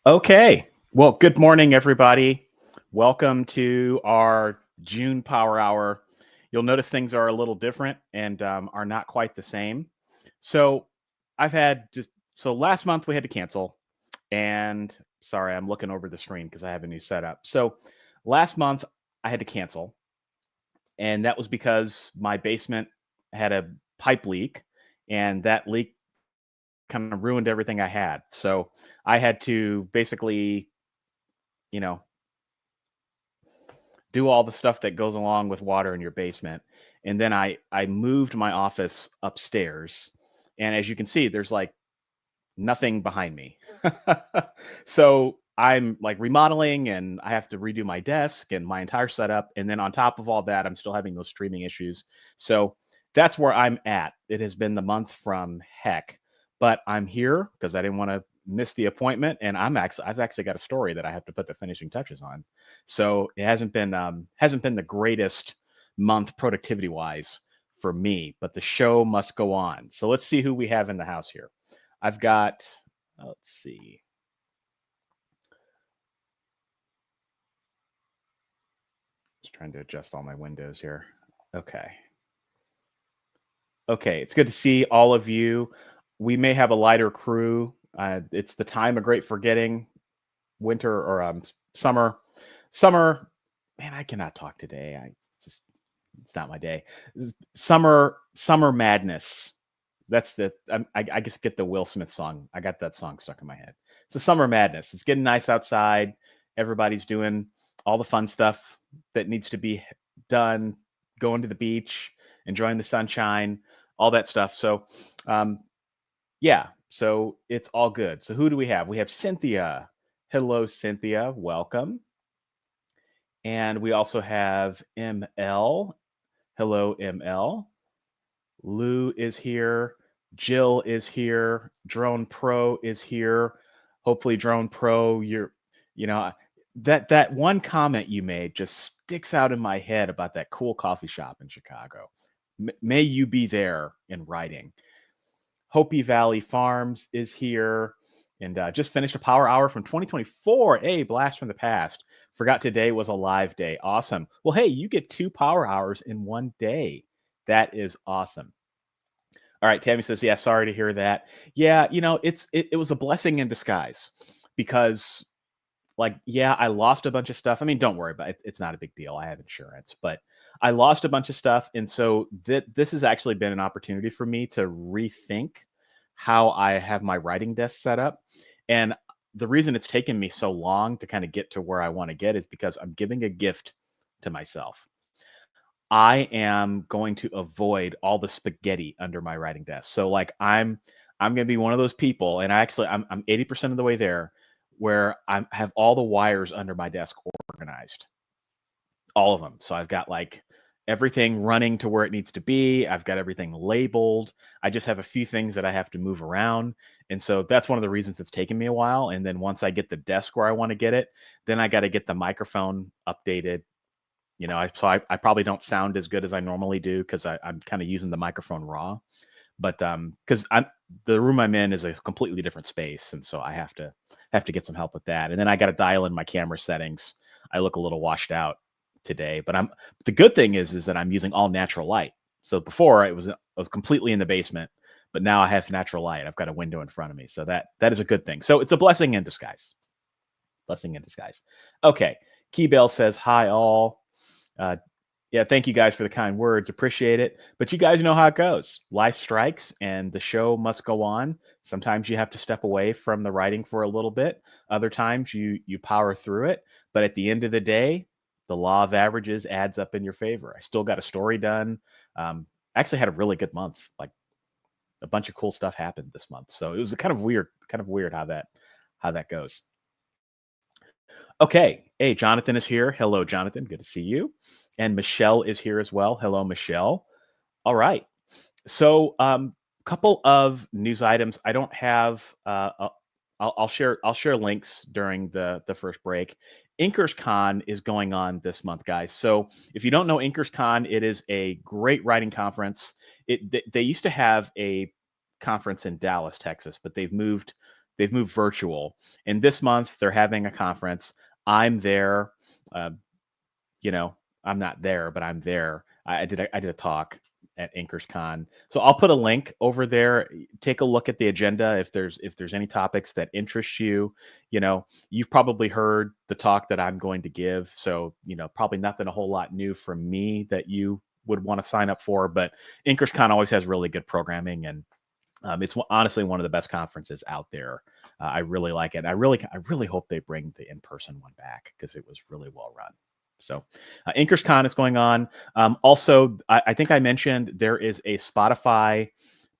Okay. Well, good morning, everybody. Welcome to our June Power Hour. You'll notice things are a little different and are not quite the same. So, I've had just so last month we had to cancel, and sorry, I'm looking over the screen because I have a new setup. So, last month I had to cancel, and that was because my basement had a pipe leak, and that leak kind of ruined everything I had. So, I had to basically you know, do all the stuff that goes along with water in your basement. And then I moved my office upstairs. And as you can see, there's like nothing behind me. So I'm like remodeling and I have to redo my desk and my entire setup. And then on top of all that, I'm still having those streaming issues. So that's where I'm at. It has been the month from heck, but I'm here because I didn't want to miss the appointment. And I've actually got a story that I have to put the finishing touches on. So it hasn't been the greatest month productivity wise for me, but the show must go on. So let's see who we have in the house here. I've got, let's see. Just trying to adjust all my windows here. Okay. Okay. It's good to see all of you. We may have a lighter crew. It's the time of great forgetting, winter or summer. Summer, man, I cannot talk today. It's not my day. Summer madness. That's I just get the Will Smith song. I got that song stuck in my head. It's a summer madness. It's getting nice outside. Everybody's doing all the fun stuff that needs to be done, going to the beach, enjoying the sunshine, all that stuff. So, yeah, so it's all good. So, who do we have? We have Cynthia. Hello, Cynthia. Welcome. And we also have ML. Hello, ML. Lou is here. Jill is here. Drone Pro is here. Hopefully, Drone Pro, you know, that one comment you made just sticks out in my head about that cool coffee shop in Chicago. May you be there in writing. Hopi Valley Farms is here, and just finished a power hour from 2024. Hey, blast from the past. Forgot today was a live day. Awesome. Well, hey, you get 2 power hours in one day. That is awesome. All right, Tammy says, "Yeah, sorry to hear that." Yeah, it was a blessing in disguise because, like, yeah, I lost a bunch of stuff. I mean, don't worry about it. It's not a big deal. I have insurance, but I lost a bunch of stuff, and so this has actually been an opportunity for me to rethink how I have my writing desk set up. And the reason it's taken me so long to kind of get to where I want to get is because I'm giving a gift to myself. I am going to avoid all the spaghetti under my writing desk. So like I'm going to be one of those people, and I'm 80% of the way there, where I have all the wires under my desk organized, all of them. So I've got like everything running to where it needs to be. I've got everything labeled. I just have a few things that I have to move around. And so that's one of the reasons it's taken me a while. And then once I get the desk where I want to get it, then I got to get the microphone updated. I probably don't sound as good as I normally do because I'm kind of using the microphone raw. But because I'm the room I'm in is a completely different space, and so I have to get some help with that. And then I got to dial in my camera settings. I look a little washed out today, but the good thing is that I'm using all natural light. So before I was completely in the basement, but now I have natural light. I've got a window in front of me, so that is a good thing. So it's a blessing in disguise. Blessing in disguise. Okay, Keybell says hi all. Yeah, thank you guys for the kind words. Appreciate it. But you guys know how it goes. Life strikes and the show must go on. Sometimes you have to step away from the writing for a little bit. Other times you power through it. But at the end of the day, the law of averages adds up in your favor. I still got a story done. I actually had a really good month. Like a bunch of cool stuff happened this month. So it was kind of weird how that goes. Okay. Hey, Jonathan is here. Hello, Jonathan. Good to see you. And Michelle is here as well. Hello, Michelle. All right. So, couple of news items. I don't have. I'll share links during the first break. InkersCon is going on this month, guys. So if you don't know InkersCon, it is a great writing conference. They used to have a conference in Dallas, Texas, but they've moved they've moved virtual. And this month they're having a conference. I'm there. Uh, you know, I'm not there, but I'm there. I did a talk at InkersCon. So I'll put a link over there. Take a look at the agenda if there's any topics that interest you. You've probably heard the talk that I'm going to give. So, probably nothing a whole lot new from me that you would want to sign up for, but InkersCon always has really good programming, and it's honestly one of the best conferences out there. I really like it. I really hope they bring the in-person one back because it was really well run. So, InkersCon is going on. Also, I think I mentioned there is a Spotify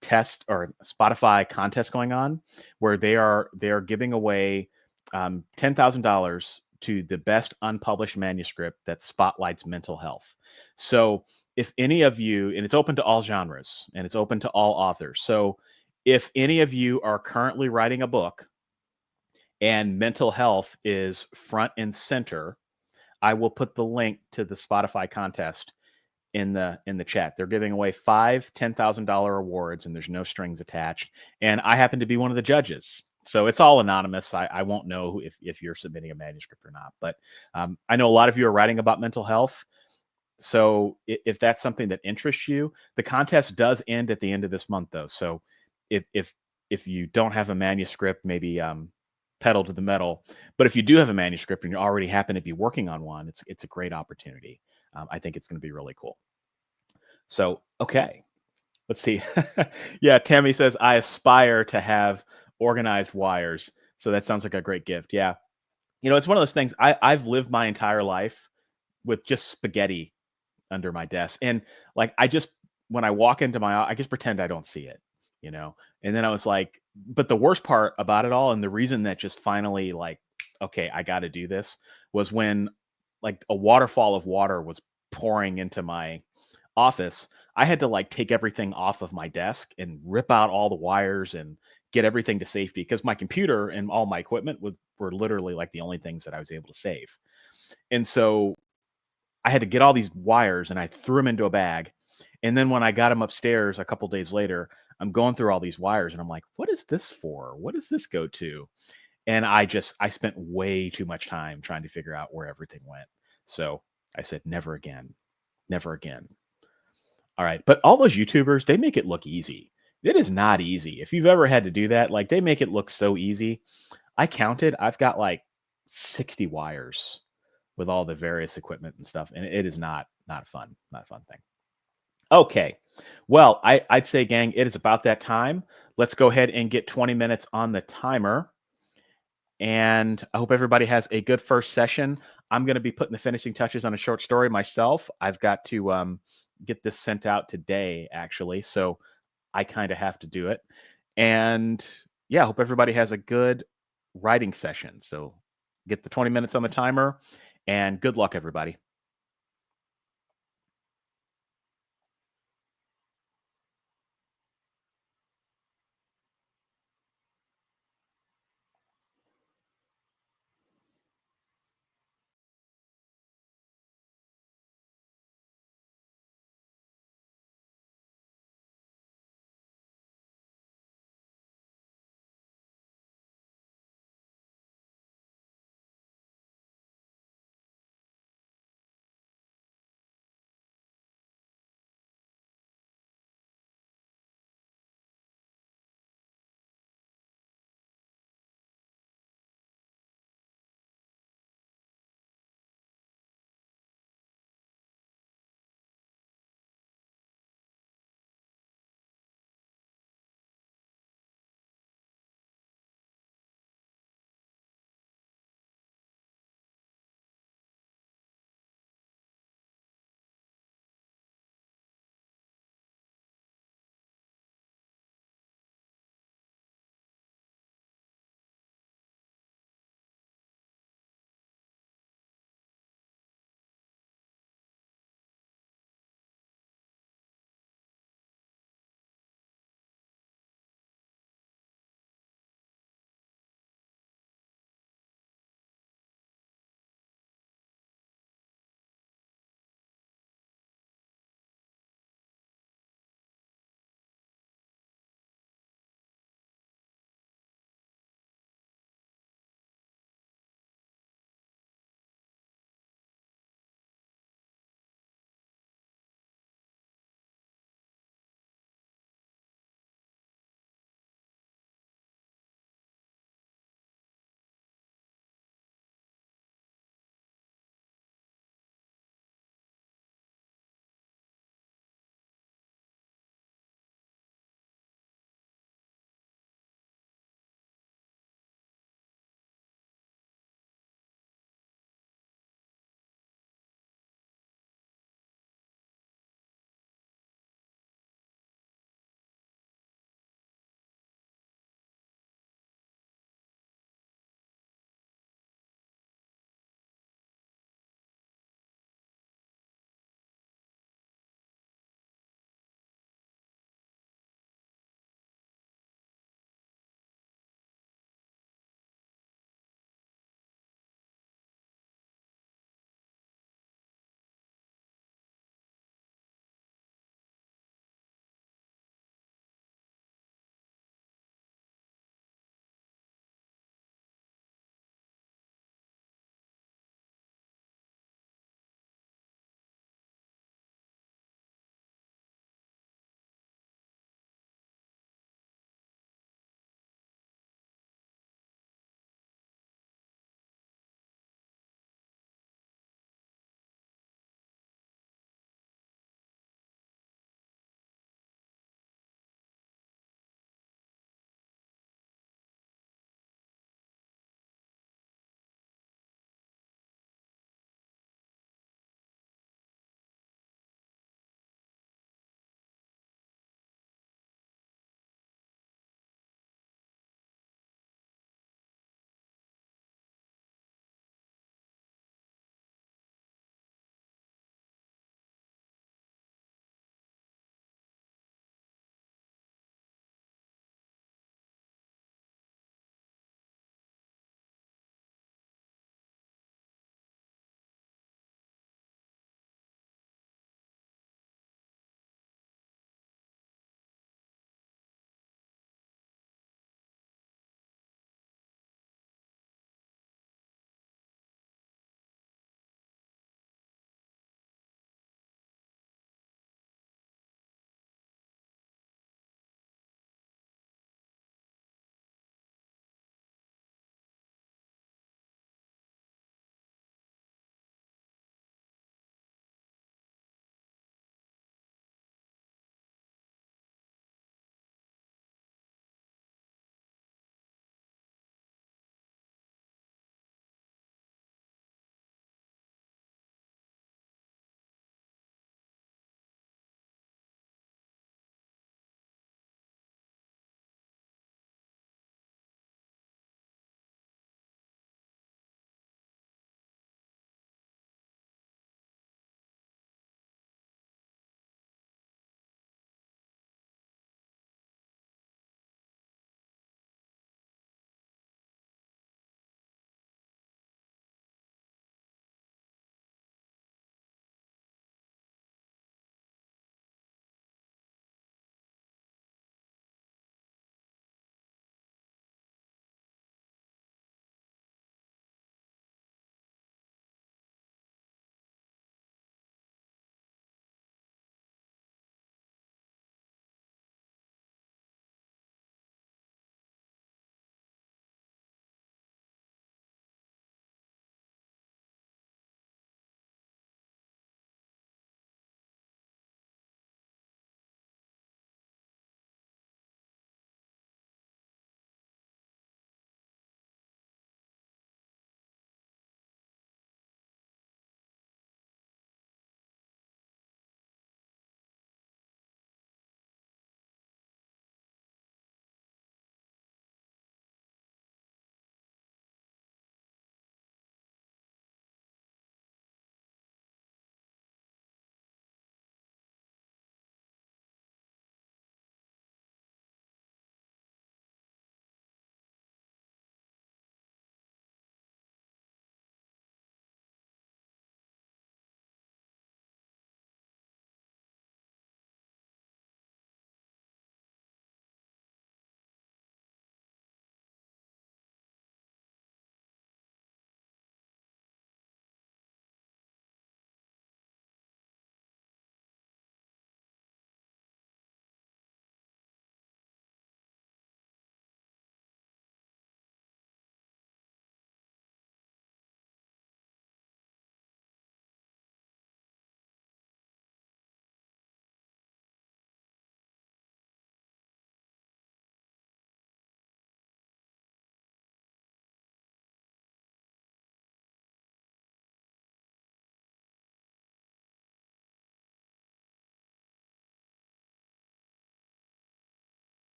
test or Spotify contest going on where they are giving away $10,000 to the best unpublished manuscript that spotlights mental health. So, if any of you, and it's open to all genres and it's open to all authors. So, if any of you are currently writing a book and mental health is front and center, I will put the link to the Spotify contest in the chat. They're giving away five $10,000 awards, and there's no strings attached. And I happen to be one of the judges, so it's all anonymous. I won't know if you're submitting a manuscript or not. But I know a lot of you are writing about mental health. So if that's something that interests you, the contest does end at the end of this month, though. So if you don't have a manuscript, maybe pedal to the metal. But if you do have a manuscript and you already happen to be working on one, it's a great opportunity. I think it's going to be really cool. So okay, let's see. Yeah, Tammy says I aspire to have organized wires. So that sounds like a great gift. Yeah, it's one of those things. I've lived my entire life with just spaghetti under my desk. And like when I walk into I just pretend I don't see it, you know. And then I was like, but the worst part about it all, and the reason that just finally like, okay, I got to do this, was when like a waterfall of water was pouring into my office. I had to like take everything off of my desk and rip out all the wires and get everything to safety because my computer and all my equipment were literally like the only things that I was able to save. And so I had to get all these wires and I threw them into a bag. And then when I got them upstairs a couple days later, I'm going through all these wires and I'm like, what is this for? What does this go to? And I spent way too much time trying to figure out where everything went. So I said, never again, never again. All right. But all those YouTubers, they make it look easy. It is not easy. If you've ever had to do that, like they make it look so easy. I counted, I've got like 60 wires with all the various equipment and stuff. And it is not fun, not a fun thing. Okay. Well, I'd say, gang, it is about that time. Let's go ahead and get 20 minutes on the timer. And I hope everybody has a good first session. I'm going to be putting the finishing touches on a short story myself. I've got to get this sent out today, actually. So I kind of have to do it. And yeah, I hope everybody has a good writing session. So get the 20 minutes on the timer, and good luck, everybody.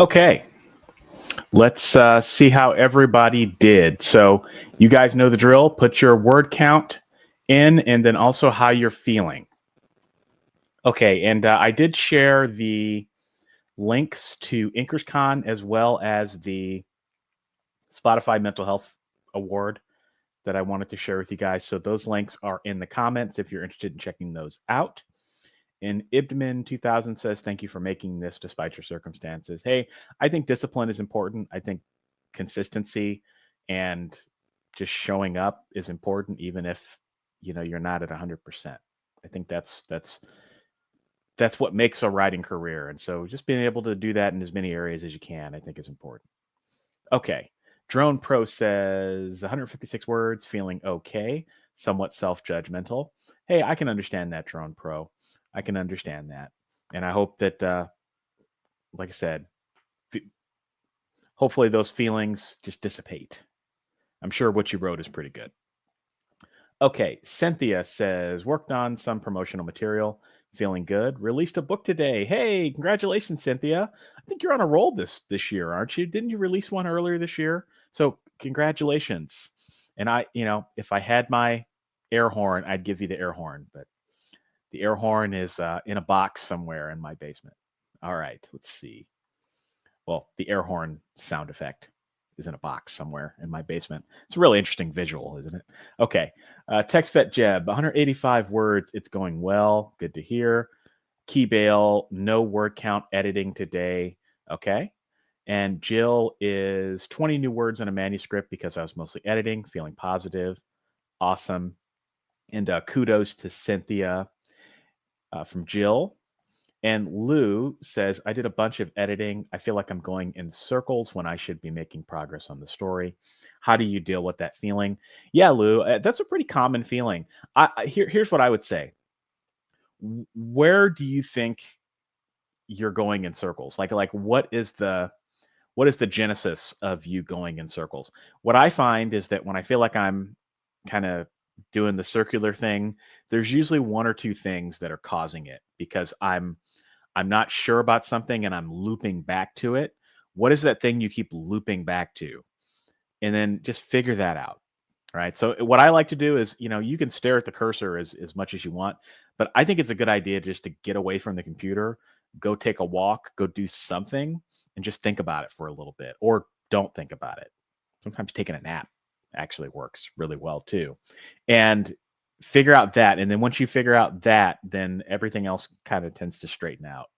Okay, let's see how everybody did. So you guys know the drill. Put your word count in, and then also how you're feeling. Okay, and I did share the links to InkersCon as well as the Spotify Mental Health Award that I wanted to share with you guys. So those links are in the comments if you're interested in checking those out. And Ibdman 2000 says, thank you for making this despite your circumstances. Hey, I think discipline is important. I think consistency and just showing up is important, even if you're not at 100%. I think that's what makes a writing career. And so just being able to do that in as many areas as you can, I think is important. Okay. Drone Pro says 156 words, feeling okay, somewhat self-judgmental. Hey, I can understand that, Drone Pro. I can understand that. And I hope that, like I said, hopefully those feelings just dissipate. I'm sure what you wrote is pretty good. Okay, Cynthia says, worked on some promotional material, feeling good. Released a book today. Hey, congratulations, Cynthia. I think you're on a roll this year, aren't you? Didn't you release one earlier this year? So congratulations. And if I had my air horn, I'd give you the air horn, but the air horn is in a box somewhere in my basement. All right, let's see. Well, the air horn sound effect is in a box somewhere in my basement. It's a really interesting visual, isn't it? Okay. TextVet Jeb, 185 words. It's going well. Good to hear. Keybale, no word count editing today. Okay. And Jill is 20 new words in a manuscript because I was mostly editing, feeling positive. Awesome. And kudos to Cynthia from Jill. And Lou says, I did a bunch of editing. I feel like I'm going in circles when I should be making progress on the story. How do you deal with that feeling? Yeah, Lou, that's a pretty common feeling. Here's what I would say. Where do you think you're going in circles? Like what is the genesis of you going in circles? What I find is that when I feel like I'm kind of doing the circular thing, there's usually one or two things that are causing it because I'm not sure about something and I'm looping back to it. What is that thing you keep looping back to? And then just figure that out. Right. So what I like to do is, you can stare at the cursor as much as you want, but I think it's a good idea just to get away from the computer, go take a walk, go do something, and just think about it for a little bit, or don't think about it. Sometimes taking a nap actually works really well too. And figure out that. And then once you figure out that, then everything else kind of tends to straighten out.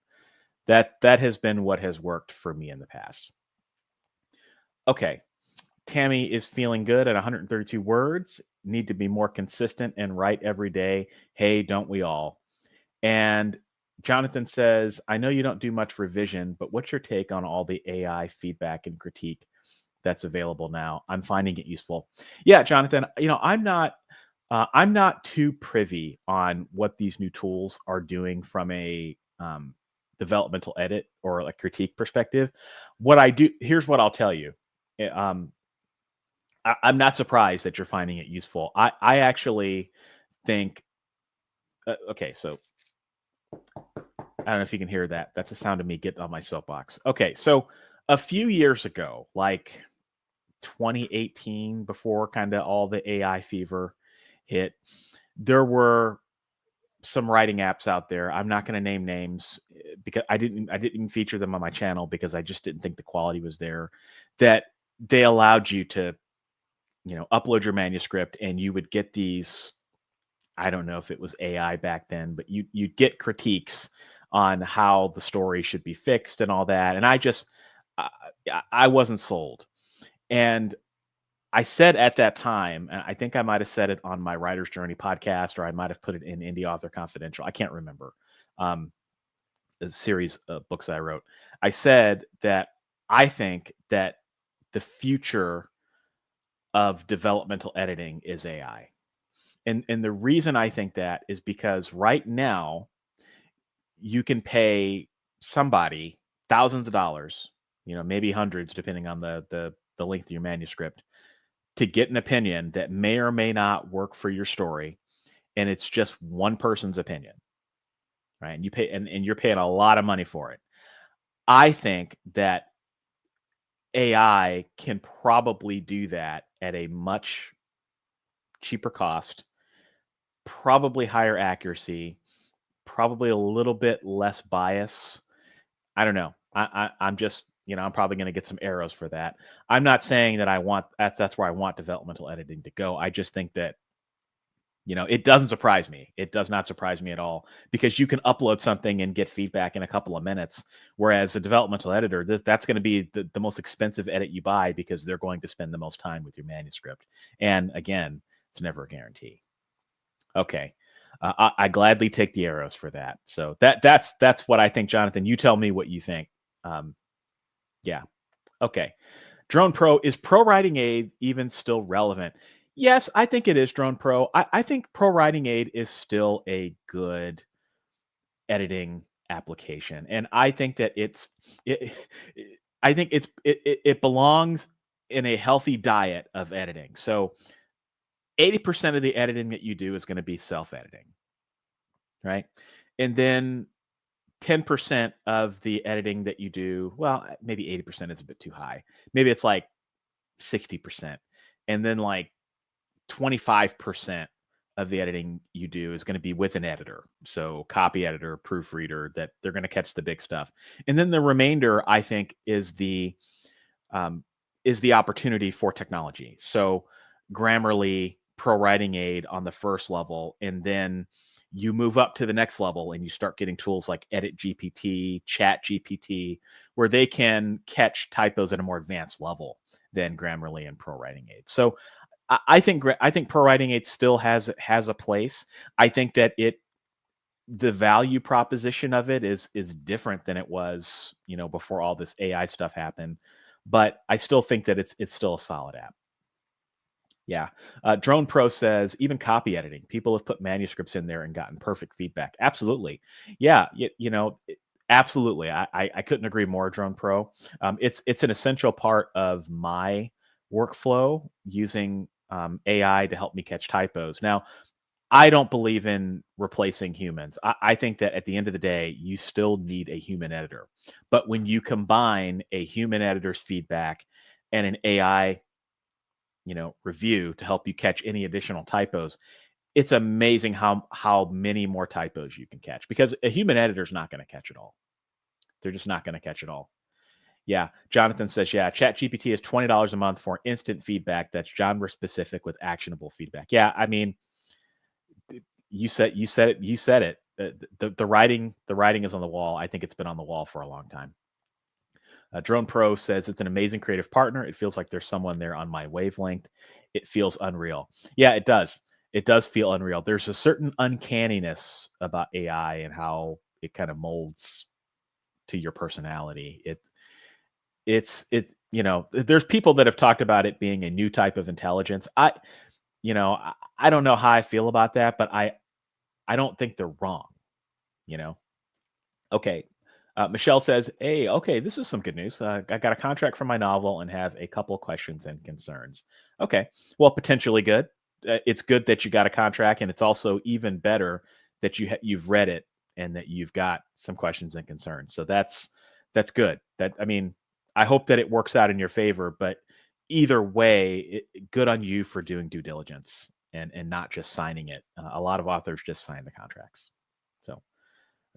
That has been what has worked for me in the past. Okay. Tammy is feeling good at 132 words. Need to be more consistent and write every day. Hey, don't we all? And Jonathan says, I know you don't do much revision, but what's your take on all the AI feedback and critique that's available now? I'm finding it useful. Yeah, Jonathan, I'm not too privy on what these new tools are doing from a developmental edit or like critique perspective. What I do, here's what I'll tell you. I'm not surprised that you're finding it useful. I actually think, okay, so I don't know if you can hear that. That's the sound of me getting on my soapbox. Okay, so a few years ago, like 2018, before kind of all the AI fever hit, there were some writing apps out there. I'm not going to name names because I didn't even feature them on my channel because I just didn't think the quality was there, that they allowed you to upload your manuscript and you would get these, I don't know if it was AI back then, but you'd get critiques on how the story should be fixed and all that. And I wasn't sold. And I said at that time, and I think I might have said it on my Writer's Journey podcast, or I might have put it in Indie Author Confidential. I can't remember. The series of books I wrote. I said that I think that the future of developmental editing is AI. And the reason I think that is because right now you can pay somebody thousands of dollars, maybe hundreds, depending on the length of your manuscript, to get an opinion that may or may not work for your story. And it's just one person's opinion, right? And you pay, and you're paying a lot of money for it. I think that AI can probably do that at a much cheaper cost, probably higher accuracy, probably a little bit less bias. I don't know. I'm just, I'm probably going to get some arrows for that. I'm not saying that that's where I want developmental editing to go. I just think that, it doesn't surprise me. It does not surprise me at all, because you can upload something and get feedback in a couple of minutes. Whereas a developmental editor, that's going to be the most expensive edit you buy, because they're going to spend the most time with your manuscript. And again, it's never a guarantee. Okay. I gladly take the arrows for that. So that's what I think, Jonathan. You tell me what you think. Yeah. Okay. Drone Pro, is Pro Writing Aid even still relevant? Yes, I think it is, Drone Pro. I think Pro Writing Aid is still a good editing application, and I think that it, I think it belongs in a healthy diet of editing. So 80% of the editing that you do is going to be self-editing, right? And then 10% of the editing that you do, well, maybe 80% is a bit too high. Maybe it's like 60%. And then like 25% of the editing you do is going to be with an editor. So copy editor, proofreader, that they're going to catch the big stuff. And then the remainder, I think, um, is the opportunity for technology. So Grammarly, Pro Writing Aid on the first level, and then you move up to the next level and you start getting tools like Edit GPT, Chat GPT, where they can catch typos at a more advanced level than Grammarly and Pro Writing Aid. So I think Pro Writing Aid still has a place. I think that the value proposition of it is different than it was, before all this AI stuff happened. But I still think that it's still a solid app. Yeah. Drone Pro says, even copy editing, people have put manuscripts in there and gotten perfect feedback. Absolutely. Yeah. Absolutely. I couldn't agree more, Drone Pro. It's an essential part of my workflow, using AI to help me catch typos. Now, I don't believe in replacing humans. I think that at the end of the day, you still need a human editor. But when you combine a human editor's feedback and an AI, review to help you catch any additional typos, it's amazing how many more typos you can catch, because a human editor is not going to catch it all. They're just not going to catch it all. Yeah. Jonathan says, yeah, ChatGPT is $20 a month for instant feedback that's genre specific with actionable feedback. Yeah. I mean, you said it. The writing is on the wall. I think it's been on the wall for a long time. Drone Pro says, it's an amazing creative partner. It feels like there's someone there on my wavelength. It feels unreal. Yeah, it does. It does feel unreal. There's a certain uncanniness about AI and how it kind of molds to your personality. There's people that have talked about it being a new type of intelligence. I don't know how I feel about that, but I don't think they're wrong, you know. Okay. Michelle says, hey, okay, this is some good news. I got a contract for my novel and have a couple questions and concerns. Okay. Well, potentially good. It's good that you got a contract, and it's also even better that you've read it and that you've got some questions and concerns. So that's good. I hope that it works out in your favor, but either way, good on you for doing due diligence and not just signing it. A lot of authors just sign the contracts. So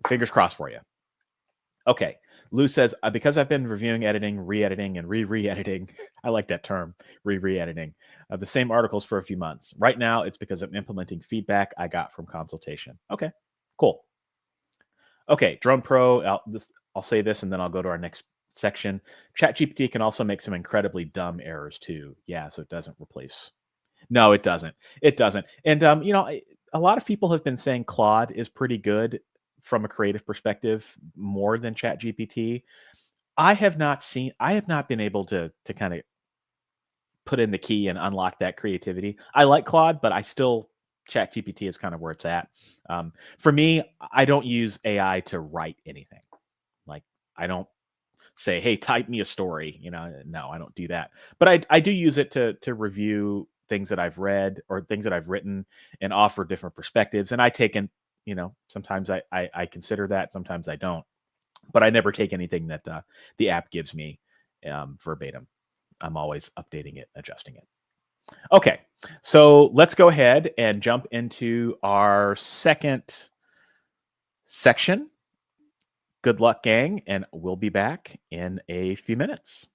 fingers crossed for you. Okay. Lou says, because I've been reviewing, editing, re-editing, and re-editing, I like that term, re-editing, the same articles for a few months. Right now, it's because I'm implementing feedback I got from consultation. Okay, cool. Okay, Drone Pro, I'll say this and then I'll go to our next section. ChatGPT can also make some incredibly dumb errors too. Yeah, so it doesn't replace. No, it doesn't. It doesn't. And, a lot of people have been saying Claude is pretty good from a creative perspective, more than ChatGPT. I have not been able to kind of put in the key and unlock that creativity. I like Claude, but ChatGPT is kind of where it's at. For me, I don't use AI to write anything. Like, I don't say, hey, type me a story. No, I don't do that. But I do use it to review things that I've read or things that I've written and offer different perspectives. And I take in, sometimes I consider that, sometimes I don't. But I never take anything that the app gives me verbatim. I'm always updating it, adjusting it. Okay, so let's go ahead and jump into our second section. Good luck, gang, and we'll be back in a few minutes.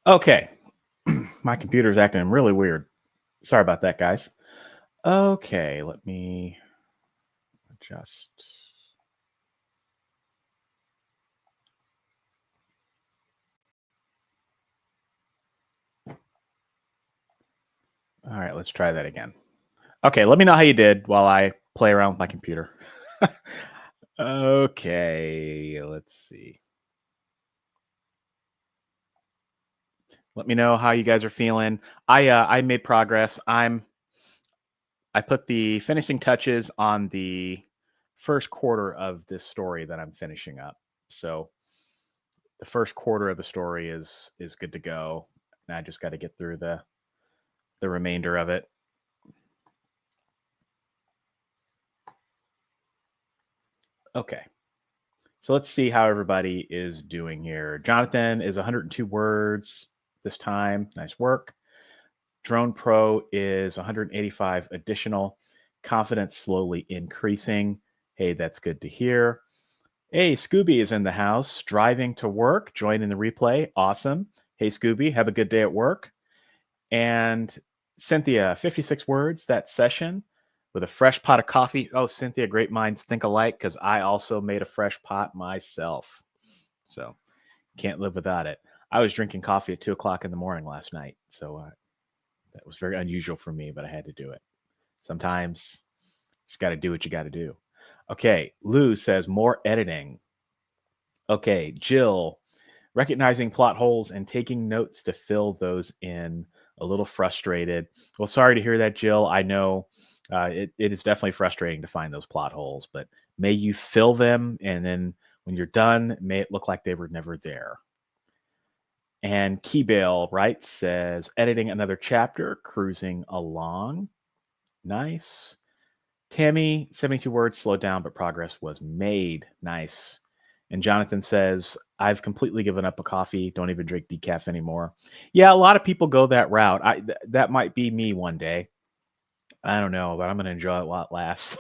Okay. My computer's acting really weird. Sorry about that, guys. Okay, let me adjust. All right, let's try that again. Okay, let me know how you did while I play around with my computer. Okay, let's see. Let me know how you guys are feeling. I made progress. I put the finishing touches on the first quarter of this story that I'm finishing up. So the first quarter of the story is good to go. And I just got to get through the remainder of it. Okay. So let's see how everybody is doing here. Jonathan is 102 words this time. Nice work. Drone Pro is 185 additional. Confidence slowly increasing. Hey, that's good to hear. Hey, Scooby is in the house, driving to work, joining the replay. Awesome. Hey, Scooby, have a good day at work. And Cynthia, 56 words that session with a fresh pot of coffee. Oh, Cynthia, great minds think alike because I also made a fresh pot myself. So can't live without it. I was drinking coffee at 2 o'clock in the morning last night. So that was very unusual for me, but I had to do it. Sometimes just got to do what you got to do. Okay. Lou says more editing. Okay. Jill, recognizing plot holes and taking notes to fill those in. A little frustrated. Well, sorry to hear that, Jill. I know it is definitely frustrating to find those plot holes, but may you fill them. And then when you're done, may it look like they were never there. And Keybale, right, says editing another chapter, cruising along. Nice. Tammy, 72 words, slowed down, but progress was made. Nice. And Jonathan says, I've completely given up a coffee. Don't even drink decaf anymore. Yeah, a lot of people go that route. That might be me one day. I don't know, but I'm going to enjoy it while it lasts.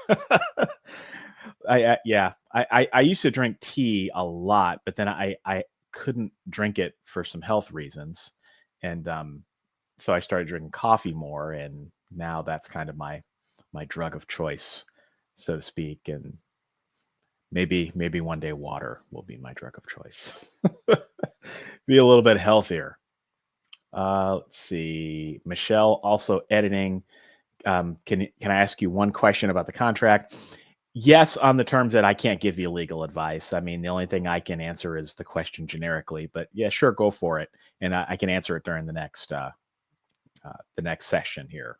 Yeah, I used to drink tea a lot, but then I couldn't drink it for some health reasons. And so I started drinking coffee more, and now that's kind of my drug of choice, so to speak. And maybe one day water will be my drug of choice. Be a little bit healthier. Let's see. Michelle also editing. Can I ask you one question about the contract? Yes, on the terms that I can't give you legal advice. I mean, the only thing I can answer is the question generically. But yeah, sure, go for it, and I can answer it during the next session here.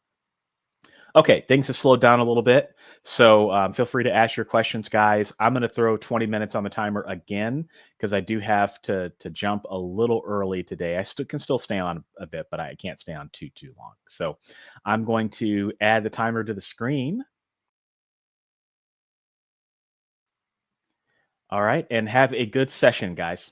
Okay, things have slowed down a little bit, so feel free to ask your questions, guys. I'm going to throw 20 minutes on the timer again because I do have to jump a little early today. I can still stay on a bit, but I can't stay on too long. So I'm going to add the timer to the screen. All right, and have a good session, guys.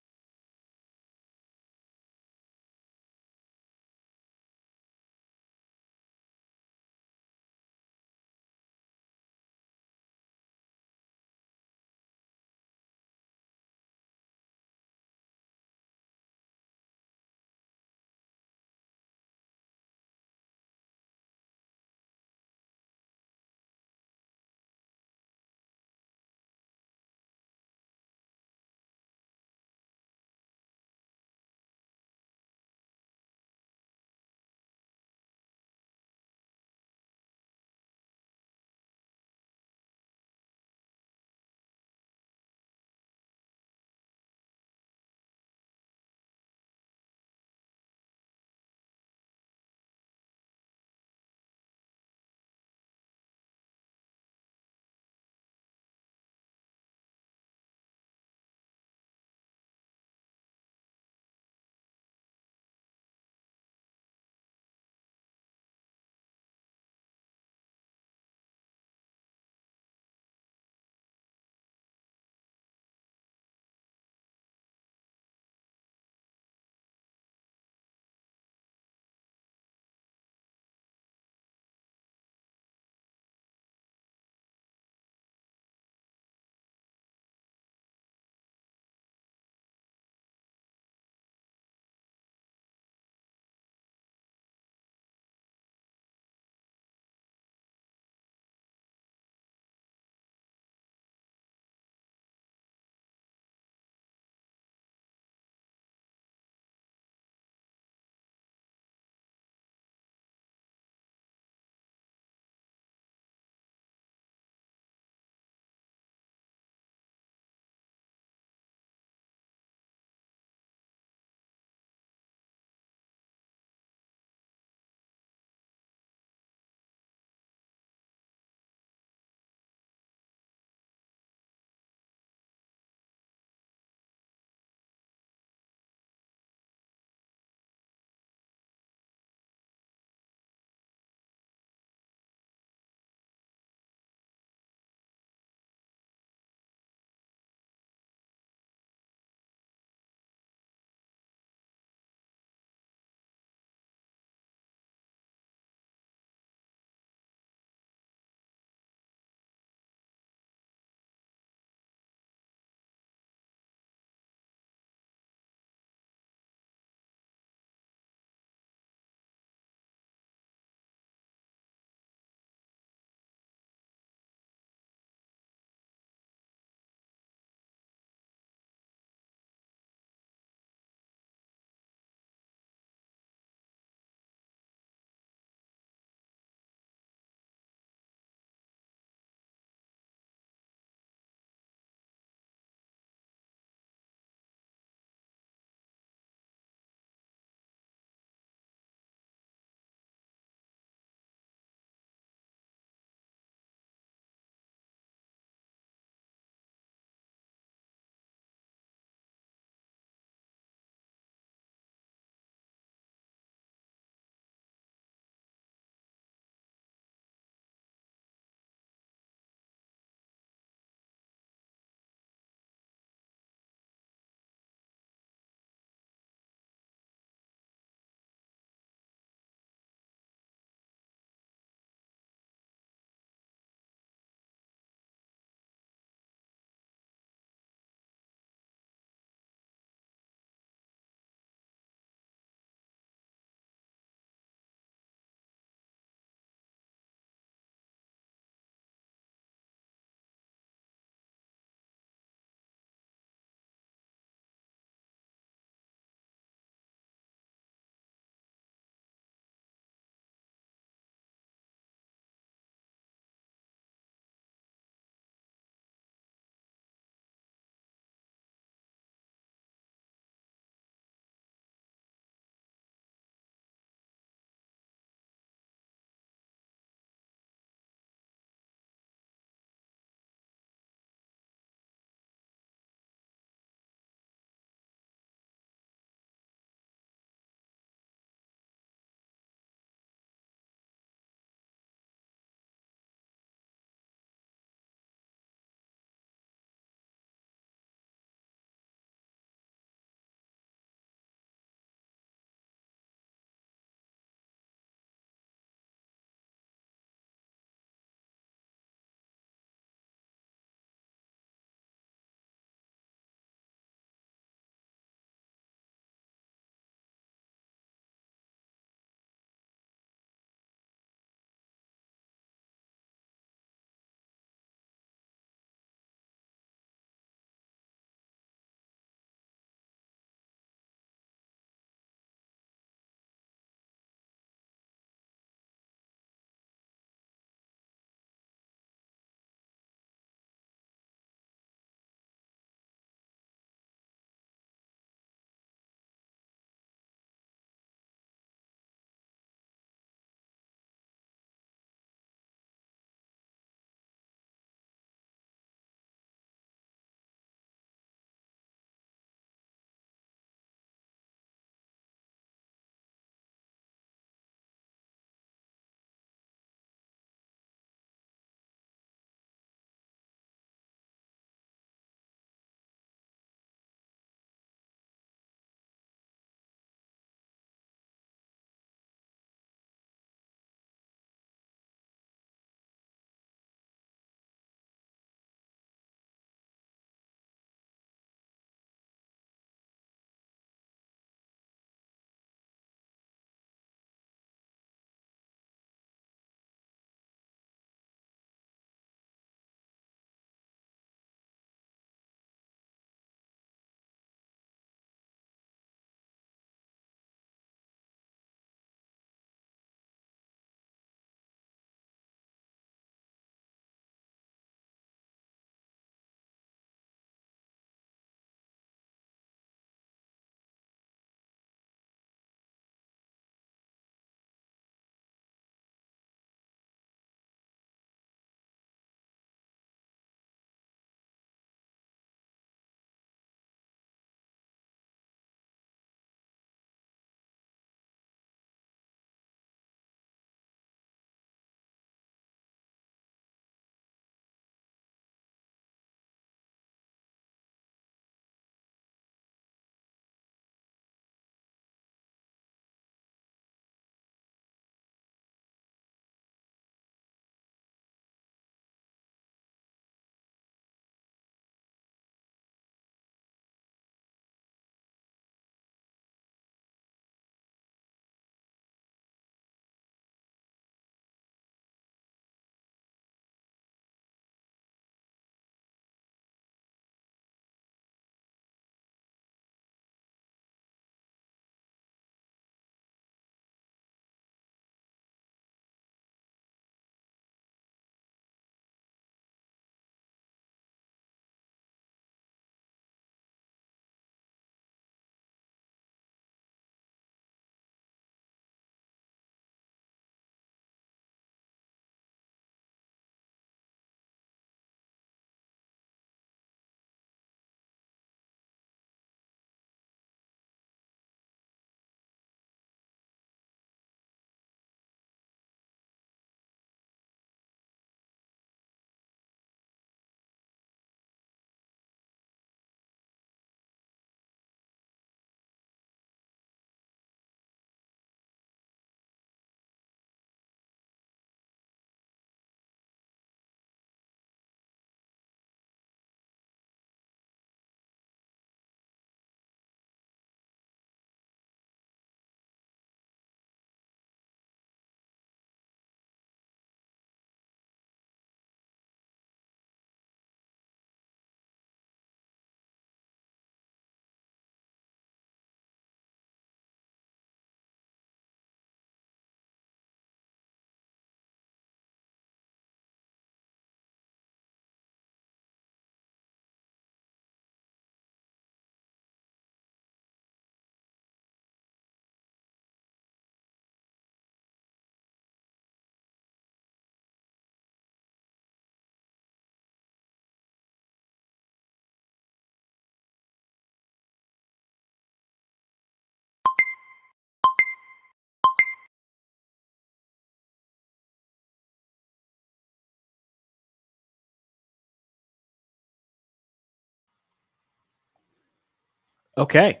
Okay.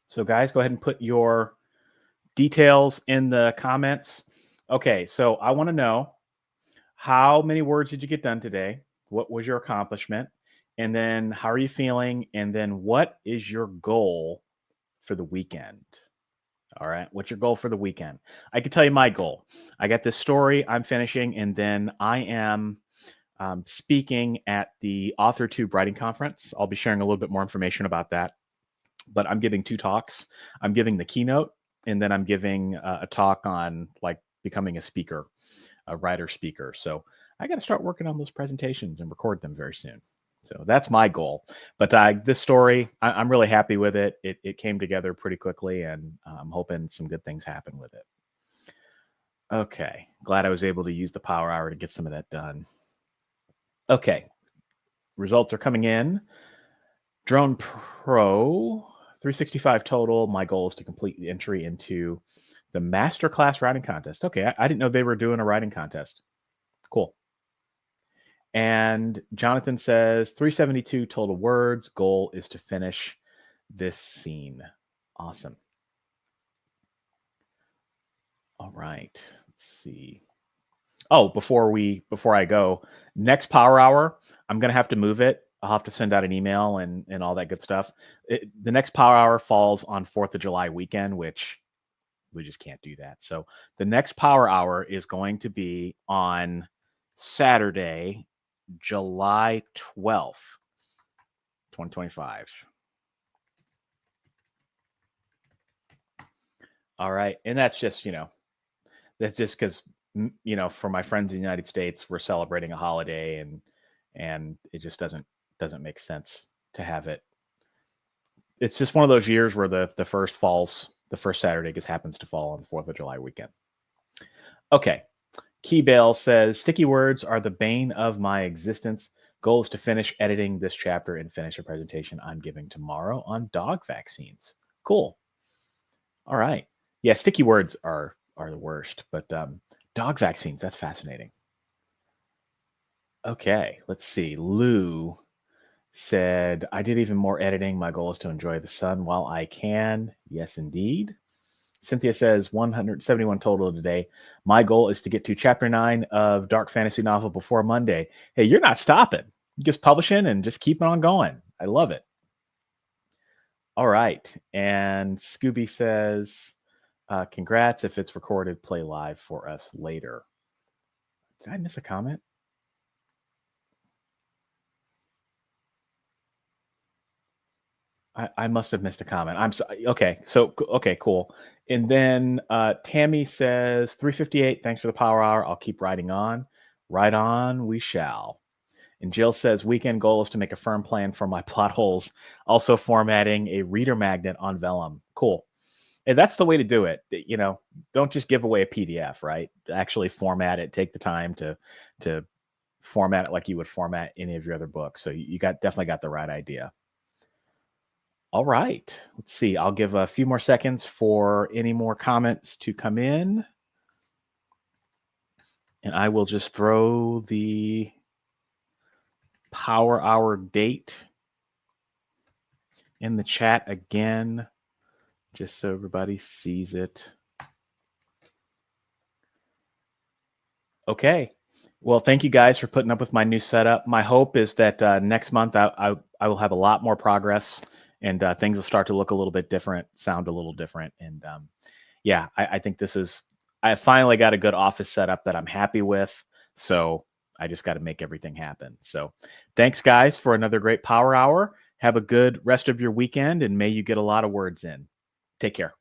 So guys, go ahead and put your details in the comments. Okay, so I want to know, how many words did you get done today? What was your accomplishment? And then how are you feeling? And then what is your goal for the weekend? All right. What's your goal for the weekend? I can tell you my goal. I got this story I'm finishing, and then I am speaking at the AuthorTube Writing Conference. I'll be sharing a little bit more information about that. But I'm giving 2 talks. I'm giving the keynote, and then I'm giving a talk on like becoming a speaker, a writer speaker. So I got to start working on those presentations and record them very soon. So that's my goal. But this story, I'm really happy with it. It came together pretty quickly, and I'm hoping some good things happen with it. Okay, glad I was able to use the power hour to get some of that done. Okay, results are coming in. Drone Pro, 365 total. My goal is to complete the entry into the Masterclass Writing Contest. Okay, I didn't know they were doing a writing contest. Cool. And Jonathan says 372 total words. Goal is to finish this scene. Awesome. All right. Let's see. Oh, before I go, next power hour, I'm gonna have to move it. I'll have to send out an email and all that good stuff. The next power hour falls on 4th of July weekend, which we just can't do that. So the next power hour is going to be on Saturday, July 12th, 2025. All right. And that's just, that's just because, for my friends in the United States, we're celebrating a holiday, and it just doesn't make sense to have it. It's just one of those years where the first Saturday just happens to fall on the 4th of July weekend. Okay. Keybale says, sticky words are the bane of my existence. Goal is to finish editing this chapter and finish a presentation I'm giving tomorrow on dog vaccines. Cool. All right. Yeah, sticky words are the worst, but dog vaccines, that's fascinating. Okay, let's see. Lou said, I did even more editing. My goal is to enjoy the sun while I can. Yes, indeed. Cynthia says 171 total today. My goal is to get to chapter 9 of Dark Fantasy Novel before Monday. Hey, you're not stopping. You're just publishing and just keeping on going. I love it. All right. And Scooby says, congrats. If it's recorded, play live for us later. Did I miss a comment? I must have missed a comment. I'm sorry. Okay. So, okay, cool. And then Tammy says 358. Thanks for the power hour. I'll keep writing on. Right on, we shall. And Jill says weekend goal is to make a firm plan for my plot holes. Also formatting a reader magnet on Vellum. Cool. And that's the way to do it. Don't just give away a PDF, right? Actually format it. Take the time to format it like you would format any of your other books. So you definitely got the right idea. All right. Let's see. I'll give a few more seconds for any more comments to come in. And I will just throw the power hour date in the chat again, just so everybody sees it. Okay. Well, thank you guys for putting up with my new setup. My hope is that next month I will have a lot more progress, and things will start to look a little bit different, sound a little different. And yeah, I think I finally got a good office setup that I'm happy with. So I just got to make everything happen. So thanks, guys, for another great power hour. Have a good rest of your weekend, and may you get a lot of words in. Take care.